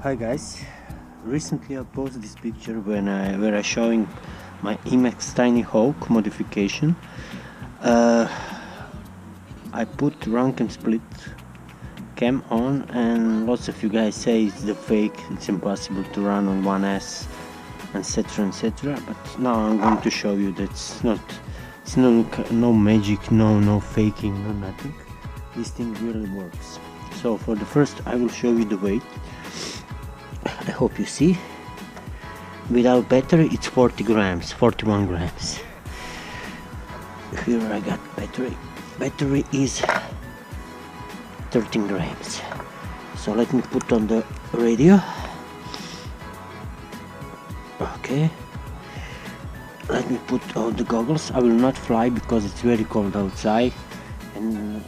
Hi guys, recently I posted this picture where I showing my emax Tinyhawk modification. I put Runcam split cam on, and lots of you guys say it's the fake, it's impossible to run on 1S, etc, etc. But now I'm going to show you that it's no magic, no faking, no nothing. This thing really works. So for the first I will show you the weight. I hope you see. Without battery it's 40 grams, 41 grams. Here I got battery. Battery is 13 grams. So let me put on the radio. Okay. Let me put on the goggles. I will not fly because it's very cold outside and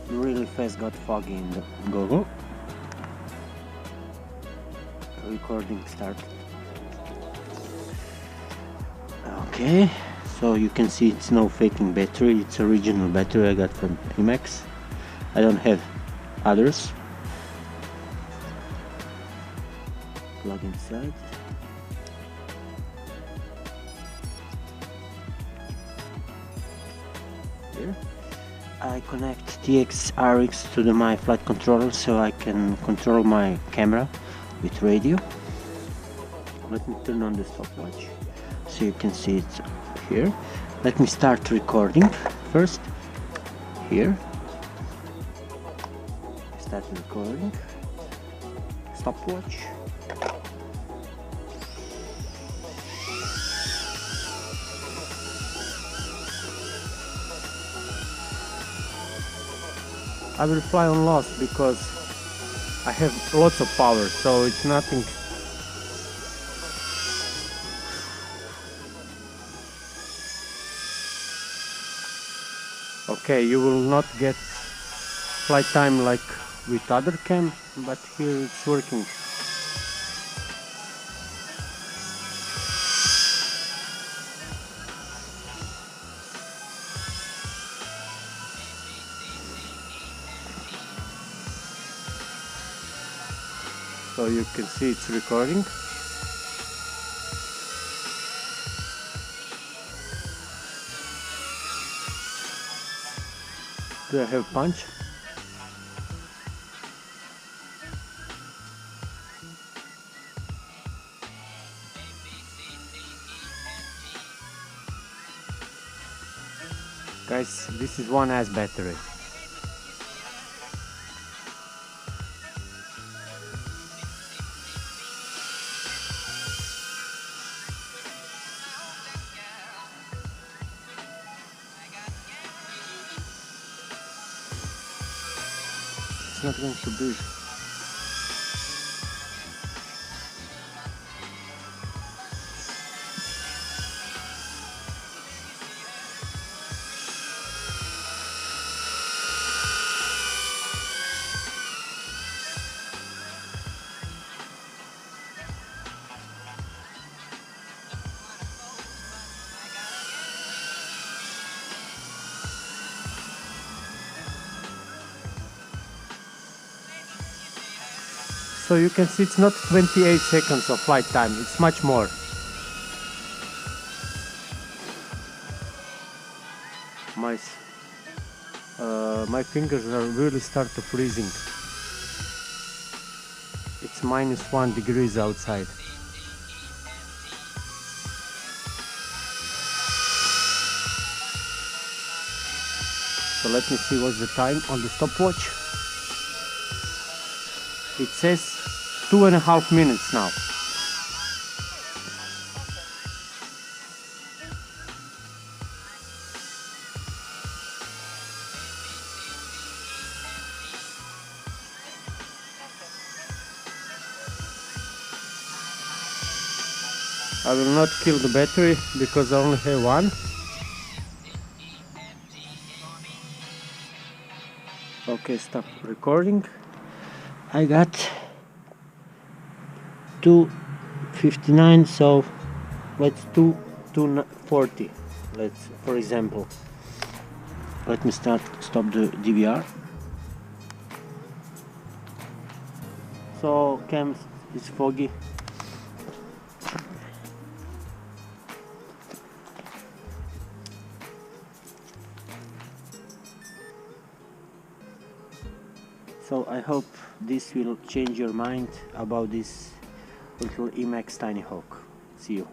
really fast got foggy in the goggle. Recording started. Okay, so you can see it's no faking battery, it's original battery I got from emax. I don't have others. Plug inside. Here I connect TX-RX to my flight controller so I can control my camera with radio. Let me turn on the stopwatch so you can see it here. Let me start recording first. Here, start recording. Stopwatch. I will fly on loss because I have lots of power, so it's nothing. Okay, you will not get flight time like with other cam, but here it's working. So you can see it's recording. Do I have punch? Guys, this is 1S battery. It's not going to be. So you can see it's not 28 seconds of flight time, it's much more. My fingers are really start to freezing. It's -1 degrees outside. So let me see what's the time on the stopwatch. It says 2.5 minutes now. I will not kill the battery because I only have one. Okay, stop recording. I got 259, so let's do 240. Let's, for example, let me stop the DVR. So cam is foggy. So I hope this will change your mind about this little emax Tinyhawk. See you.